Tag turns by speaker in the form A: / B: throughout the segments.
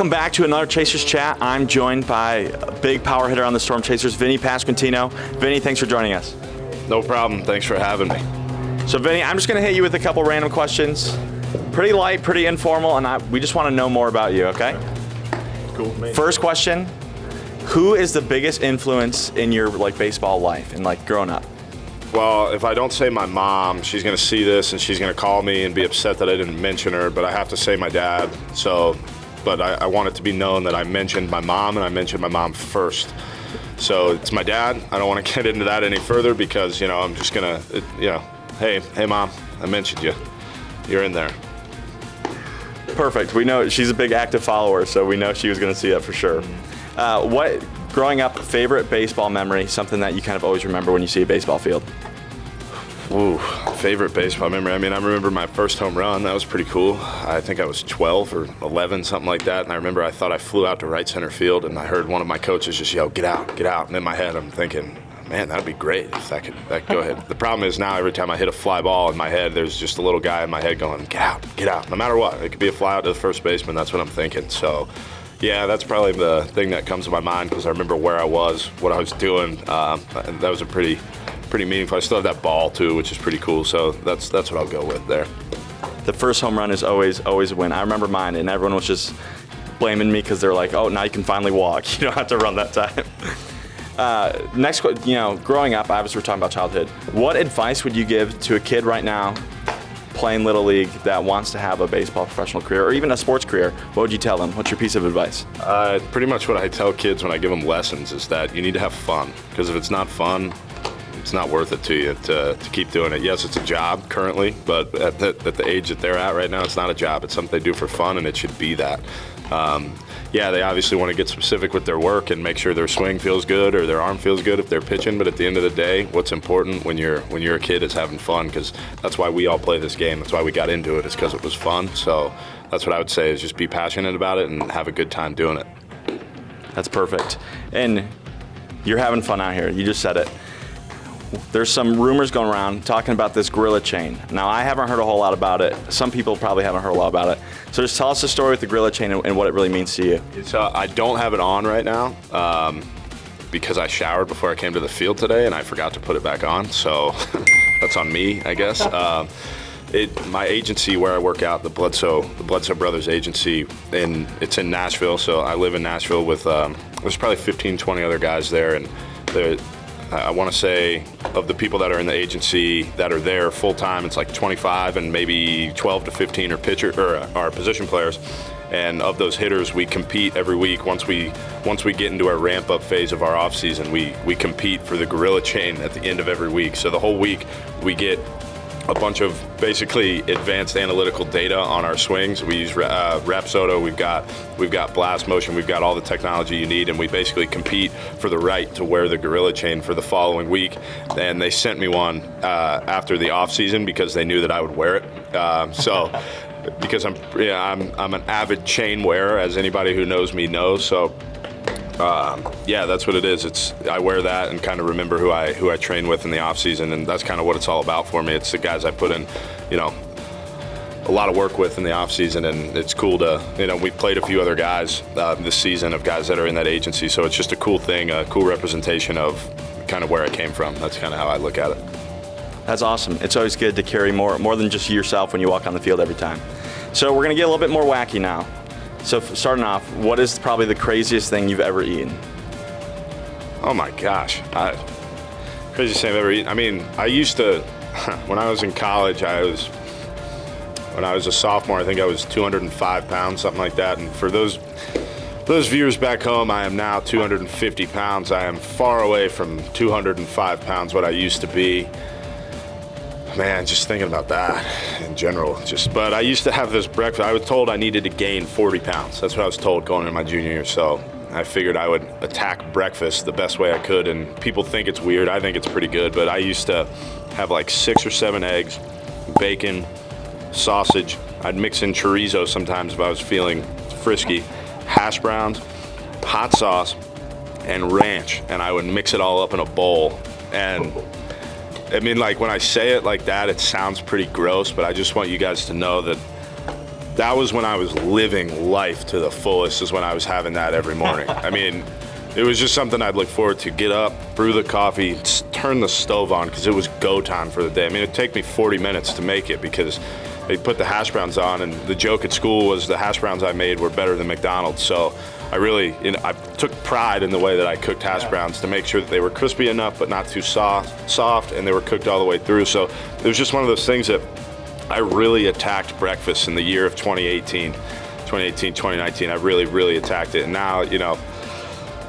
A: Welcome back to another Chasers Chat. I'm joined by a big power hitter on the Storm Chasers, Vinnie Pasquantino. Vinnie, thanks for joining us.
B: No problem. Thanks for having me.
A: So, Vinnie, I'm just going to hit you with a couple random questions. Pretty light, pretty informal, and we just want to know more about you, okay?
B: Cool.
A: First question, who is the biggest influence in your baseball life and growing up?
B: Well, if I don't say my mom, she's going to see this and she's going to call me and be upset that I didn't mention her, but I have to say my dad. But I want it to be known that I mentioned my mom, and I mentioned my mom first. So it's my dad. I don't want to get into that any further because, I'm just going to, hey, Mom, I mentioned you. You're in there.
A: Perfect. We know she's a big active follower, so we know she was going to see that for sure. What, growing up, favorite baseball memory, something that you kind of always remember when you see a baseball field?
B: Ooh, favorite baseball memory. I remember my first home run. That was pretty cool. I think I was 12 or 11, something like that. And I remember I thought I flew out to right center field, and I heard one of my coaches just yell, "Get out, get out." And in my head, I'm thinking, man, that'd be great if that could go ahead. The problem is now every time I hit a fly ball in my head, there's just a little guy in my head going, "Get out, get out." No matter what. It could be a fly out to the first baseman. That's what I'm thinking. So, yeah, that's probably the thing that comes to my mind because I remember where I was, what I was doing. And that was a pretty meaningful. I still have that ball too, which is pretty cool. So that's what I'll go with there.
A: The first home run is always a win. I remember mine, and everyone was just blaming me because they're like, "Oh, now you can finally walk. You don't have to run that time." Next, growing up, obviously we're talking about childhood. What advice would you give to a kid right now playing Little League that wants to have a baseball professional career or even a sports career? What would you tell them? What's your piece of advice?
B: Pretty much what I tell kids when I give them lessons is that you need to have fun, because if it's not fun, it's not worth it to you to keep doing it. Yes, it's a job currently, but at the age that they're at right now, it's not a job. It's something they do for fun, and it should be that. They obviously want to get specific with their work and make sure their swing feels good or their arm feels good if they're pitching, but at the end of the day, what's important when you're a kid is having fun, because that's why we all play this game. That's why we got into it, is because it was fun. So that's what I would say, is just be passionate about it and have a good time doing it.
A: That's perfect. And you're having fun out here. You just said it. There's some rumors going around talking about this gorilla chain. Now, I haven't heard a whole lot about it. Some people probably haven't heard a lot about it. So just tell us the story with the gorilla chain and what it really means to you.
B: I don't have it on right now because I showered before I came to the field today and I forgot to put it back on. So that's on me, I guess. My agency where I work out, the Bledsoe Brothers agency, it's in Nashville. So I live in Nashville with, there's probably 15, 20 other guys there, and I want to say of the people that are in the agency that are there full time, it's like 25, and maybe 12 to 15 are position players. And of those hitters, we compete every week. Once we get into our ramp up phase of our off season, we compete for the gorilla chain at the end of every week. So the whole week we get a bunch of basically advanced analytical data on our swings. We use Rapsodo, we've got blast motion, we've got all the technology you need, and we basically compete for the right to wear the gorilla chain for the following week. And they sent me one after the off season because they knew that I would wear it. Because I'm an avid chain wearer, as anybody who knows me knows. So that's what it is. I wear that and kind of remember who I train with in the off season, and that's kind of what it's all about for me. It's the guys I put in, a lot of work with in the off season, and it's cool to, we played a few other guys this season of guys that are in that agency, so it's just a cool thing, a cool representation of kind of where I came from. That's kind of how I look at it.
A: That's awesome. It's always good to carry more than just yourself when you walk on the field every time. So we're gonna get a little bit more wacky now. So starting off, what is probably the craziest thing you've ever eaten?
B: Oh my gosh, craziest thing I've ever eaten. I used to, when I was in college, when I was a sophomore, I think I was 205 pounds, something like that. And for those viewers back home, I am now 250 pounds. I am far away from 205 pounds, what I used to be. Man, just thinking about that in general. But I used to have this breakfast. I was told I needed to gain 40 pounds. That's what I was told going into my junior year. So I figured I would attack breakfast the best way I could. And people think it's weird. I think it's pretty good. But I used to have like 6 or 7 eggs, bacon, sausage. I'd mix in chorizo sometimes if I was feeling frisky, hash browns, hot sauce, and ranch. And I would mix it all up in a bowl. And when I say it like that, it sounds pretty gross, but I just want you guys to know that that was when I was living life to the fullest, is when I was having that every morning. I mean, it was just something I'd look forward to. Get up, brew the coffee, turn the stove on, because it was go time for the day. I mean, it'd take me 40 minutes to make it, because they'd put the hash browns on, and the joke at school was the hash browns I made were better than McDonald's. So I took pride in the way that I cooked hash browns to make sure that they were crispy enough but not too soft, and they were cooked all the way through. So it was just one of those things that I really attacked breakfast in the year of 2018, 2019. I really attacked it. And now,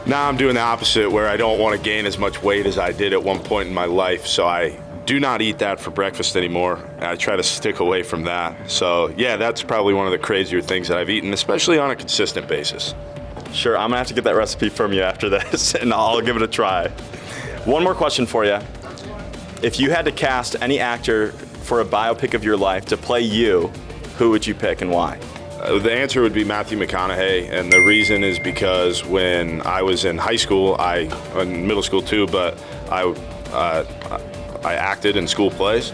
B: now I'm doing the opposite, where I don't want to gain as much weight as I did at one point in my life. So I do not eat that for breakfast anymore. I try to stick away from that. So yeah, that's probably one of the crazier things that I've eaten, especially on a consistent basis.
A: Sure, I'm gonna have to get that recipe from you after this, and I'll give it a try. One more question for you. If you had to cast any actor for a biopic of your life to play you, who would you pick and why?
B: The answer would be Matthew McConaughey, and the reason is because when I was in high school, in middle school too, but I acted in school plays.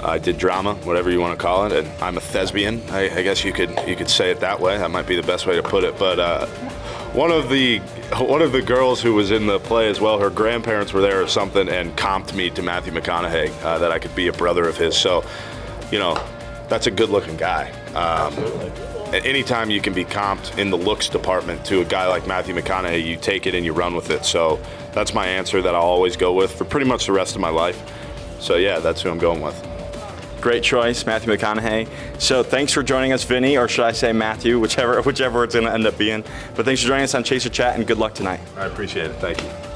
B: I did drama, whatever you want to call it, and I'm a thespian. I guess you could say it that way. That might be the best way to put it. But one of the girls who was in the play as well, her grandparents were there or something, and comped me to Matthew McConaughey, that I could be a brother of his. So, that's a good-looking guy. Anytime you can be comped in the looks department to a guy like Matthew McConaughey, you take it and you run with it. So that's my answer that I'll always go with for pretty much the rest of my life. So yeah, that's who I'm going with.
A: Great choice, Matthew McConaughey. So thanks for joining us, Vinny, or should I say Matthew, whichever it's going to end up being. But thanks for joining us on Chaser Chat, and good luck tonight.
B: I appreciate it. Thank you.